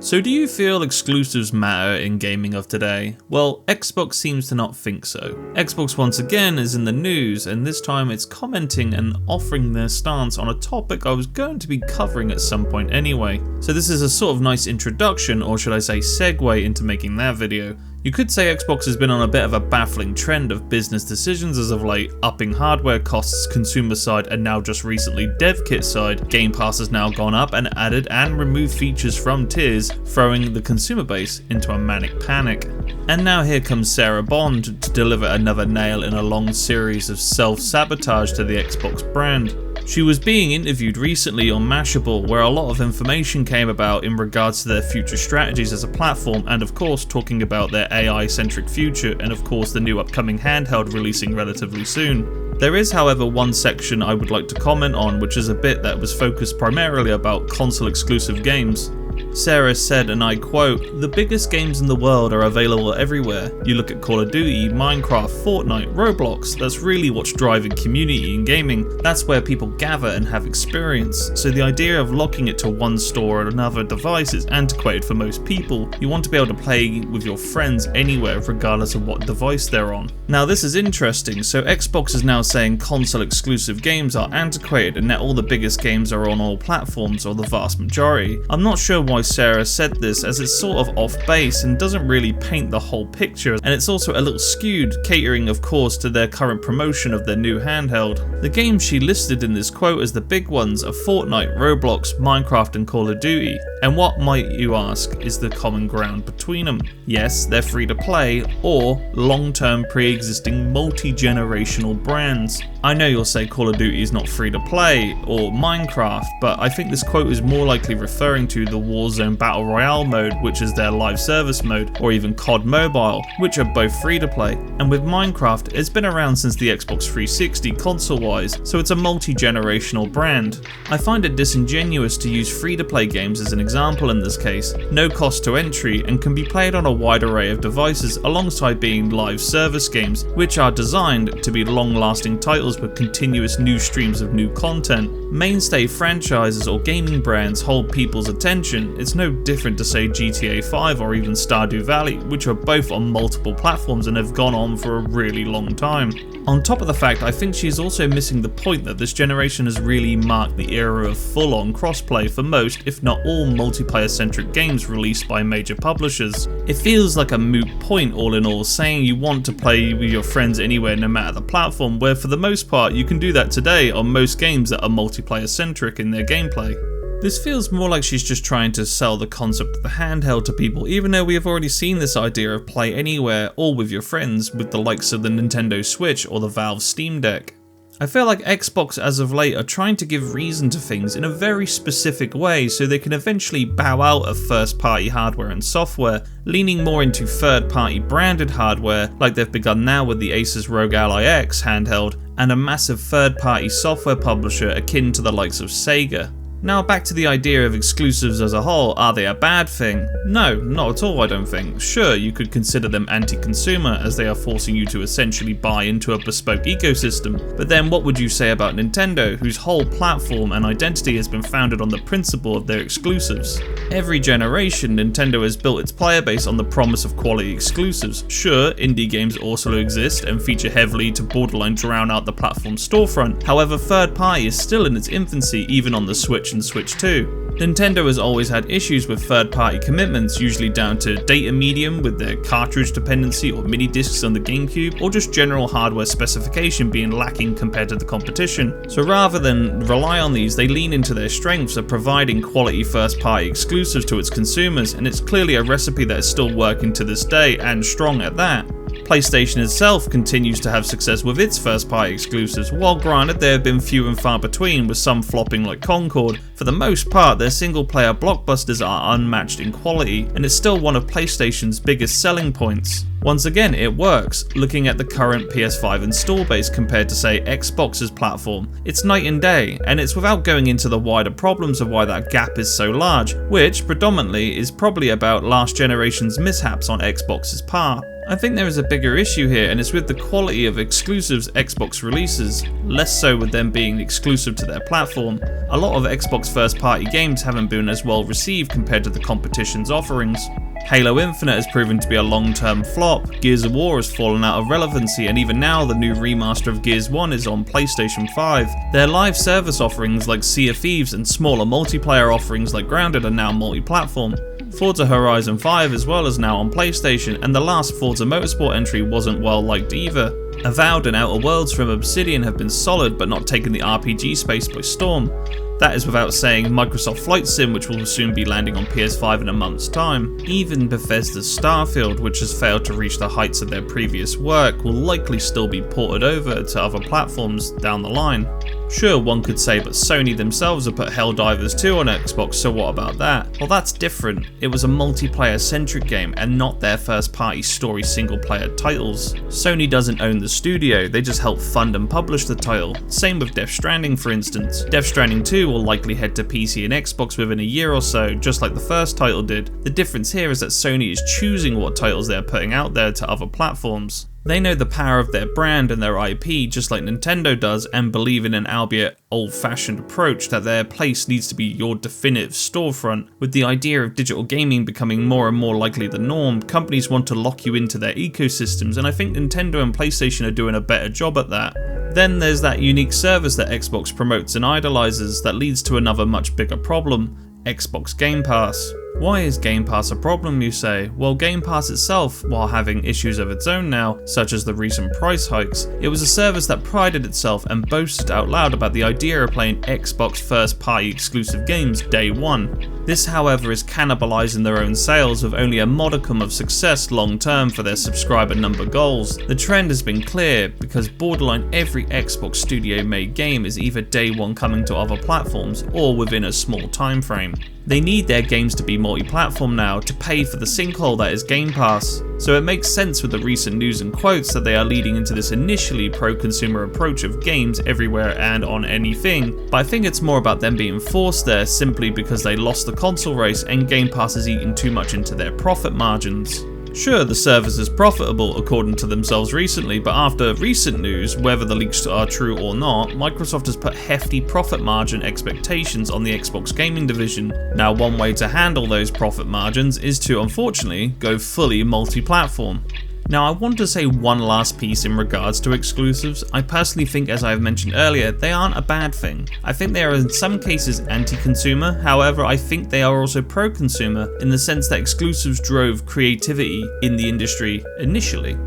So do you feel exclusives matter in gaming of today? Well, Xbox seems to not think so. Xbox once again is in the news, and this time it's commenting and offering their stance on a topic I was going to be covering at some point anyway. So this is a sort of nice introduction, or should I say segue, into making that video. You could say Xbox has been on a bit of a baffling trend of business decisions as of late, upping hardware costs consumer side and now just recently dev kit side. Game Pass has now gone up and added and removed features from tiers, throwing the consumer base into a manic panic. And now here comes Sarah Bond to deliver another nail in a long series of self-sabotage to the Xbox brand. She was being interviewed recently on Mashable, where a lot of information came about in regards to their future strategies as a platform, and of course talking about their AI-centric future, and of course the new upcoming handheld releasing relatively soon. There is, however, one section I would like to comment on, which is a bit that was focused primarily about console exclusive games. Sarah said, and I quote, "The biggest games in the world are available everywhere. You look at Call of Duty, Minecraft, Fortnite, Roblox, that's really what's driving community in gaming. That's where people gather and have experience. So the idea of locking it to one store or another device is antiquated for most people. You want to be able to play with your friends anywhere, regardless of what device they're on." Now this is interesting, so Xbox is now saying console exclusive games are antiquated and that all the biggest games are on all platforms, or the vast majority. I'm not sure why Sarah said this, as it's sort of off base and doesn't really paint the whole picture, and it's also a little skewed, catering of course to their current promotion of their new handheld. The games she listed in this quote as the big ones are Fortnite, Roblox, Minecraft and Call of Duty. And what, might you ask, is the common ground between them? Yes, they're free to play, or long-term pre-existing multi-generational brands. I know you'll say Call of Duty is not free to play, or Minecraft, but I think this quote is more likely referring to the Warzone Battle Royale mode, which is their live service mode, or even COD Mobile, which are both free to play. And with Minecraft, it's been around since the Xbox 360 console-wise, so it's a multi-generational brand. I find it disingenuous to use free-to-play games as an example in this case. No cost to entry and can be played on a wide array of devices alongside being live service games, which are designed to be long-lasting titles with continuous new streams of new content. Mainstay franchises or gaming brands hold people's attention. It's no different to say GTA 5 or even Stardew Valley, which are both on multiple platforms and have gone on for a really long time. On top of the fact, I think she's also missing the point that this generation has really marked the era of full-on crossplay for most, if not all, multiplayer-centric games released by major publishers. It feels like a moot point all in all, saying you want to play with your friends anywhere no matter the platform, where for the most part you can do that today on most games that are multiplayer-centric in their gameplay. This feels more like she's just trying to sell the concept of the handheld to people, even though we have already seen this idea of play anywhere or with your friends with the likes of the Nintendo Switch or the Valve Steam Deck. I feel like Xbox as of late are trying to give reason to things in a very specific way so they can eventually bow out of first-party hardware and software, leaning more into third-party branded hardware like they've begun now with the Asus ROG Ally X handheld, and a massive third-party software publisher akin to the likes of Sega. Now back to the idea of exclusives as a whole, are they a bad thing? No, not at all I don't think. Sure, you could consider them anti-consumer as they are forcing you to essentially buy into a bespoke ecosystem, but then what would you say about Nintendo, whose whole platform and identity has been founded on the principle of their exclusives? Every generation, Nintendo has built its player base on the promise of quality exclusives. Sure, indie games also exist and feature heavily to borderline drown out the platform storefront, however third party is still in its infancy even on the Switch and Switch 2. Nintendo has always had issues with third-party commitments, usually down to data medium with their cartridge dependency or mini discs on the GameCube, or just general hardware specification being lacking compared to the competition. So rather than rely on these, they lean into their strengths of providing quality first-party exclusives to its consumers, and it's clearly a recipe that is still working to this day, and strong at that. PlayStation itself continues to have success with its first-party exclusives. While granted there have been few and far between, with some flopping like Concord, for the most part their single-player blockbusters are unmatched in quality, and it's still one of PlayStation's biggest selling points. Once again, it works. Looking at the current PS5 install base compared to say Xbox's platform, it's night and day, and it's without going into the wider problems of why that gap is so large, which predominantly is probably about last generation's mishaps on Xbox's part. I think there is a bigger issue here, and it's with the quality of exclusives Xbox releases, less so with them being exclusive to their platform. A lot of Xbox first-party games haven't been as well received compared to the competition's offerings. Halo Infinite has proven to be a long-term flop, Gears of War has fallen out of relevancy, and even now the new remaster of Gears 1 is on PlayStation 5. Their live service offerings like Sea of Thieves and smaller multiplayer offerings like Grounded are now multi-platform. Forza Horizon 5 as well is now on PlayStation, and the last Forza Motorsport entry wasn't well liked either. Avowed and Outer Worlds from Obsidian have been solid but not taken the RPG space by storm. That is without saying Microsoft Flight Sim, which will soon be landing on PS5 in a month's time. Even Bethesda's Starfield, which has failed to reach the heights of their previous work, will likely still be ported over to other platforms down the line. Sure, one could say, but Sony themselves have put Helldivers 2 on Xbox, so what about that? Well, that's different. It was a multiplayer-centric game and not their first-party story single-player titles. Sony doesn't own the studio, they just help fund and publish the title. Same with Death Stranding, for instance. Death Stranding 2 will likely head to PC and Xbox within a year or so, just like the first title did. The difference here is that Sony is choosing what titles they're putting out there to other platforms. They know the power of their brand and their IP just like Nintendo does, and believe in an albeit old-fashioned approach that their place needs to be your definitive storefront. With the idea of digital gaming becoming more and more likely the norm, companies want to lock you into their ecosystems, and I think Nintendo and PlayStation are doing a better job at that. Then there's that unique service that Xbox promotes and idolizes that leads to another much bigger problem: Xbox Game Pass. Why is Game Pass a problem, you say? Well, Game Pass itself, while having issues of its own now, such as the recent price hikes, it was a service that prided itself and boasted out loud about the idea of playing Xbox first-party exclusive games day one. This, however, is cannibalizing their own sales, with only a modicum of success long-term for their subscriber number goals. The trend has been clear, because borderline every Xbox studio-made game is either day one coming to other platforms, or within a small time frame. They need their games to be multi-platform now to pay for the sinkhole that is Game Pass, so it makes sense with the recent news and quotes that they are leading into this initially pro-consumer approach of games everywhere and on anything, but I think it's more about them being forced there simply because they lost the console race and Game Pass has eaten too much into their profit margins. Sure, the service is profitable according to themselves recently, but after recent news, whether the leaks are true or not, Microsoft has put hefty profit margin expectations on the Xbox gaming division. Now, one way to handle those profit margins is to, unfortunately, go fully multi-platform. Now, I want to say one last piece in regards to exclusives. I personally think, as I have mentioned earlier, they aren't a bad thing. I think they are in some cases anti-consumer, however I think they are also pro-consumer in the sense that exclusives drove creativity in the industry initially.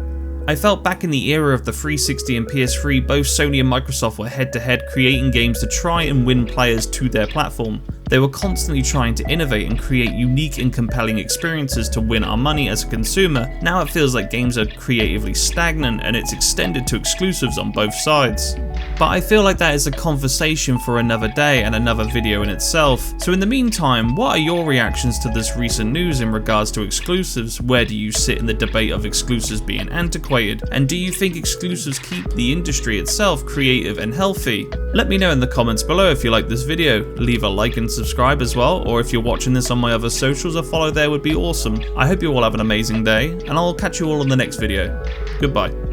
I felt back in the era of the 360 and PS3, both Sony and Microsoft were head-to-head creating games to try and win players to their platform. They were constantly trying to innovate and create unique and compelling experiences to win our money as a consumer. Now it feels like games are creatively stagnant and it's extended to exclusives on both sides. But I feel like that is a conversation for another day and another video in itself. So in the meantime, what are your reactions to this recent news in regards to exclusives? Where do you sit in the debate of exclusives being antiquated? And do you think exclusives keep the industry itself creative and healthy? Let me know in the comments below if you like this video. Leave a like and subscribe as well, or if you're watching this on my other socials, a follow there would be awesome. I hope you all have an amazing day, and I'll catch you all in the next video. Goodbye.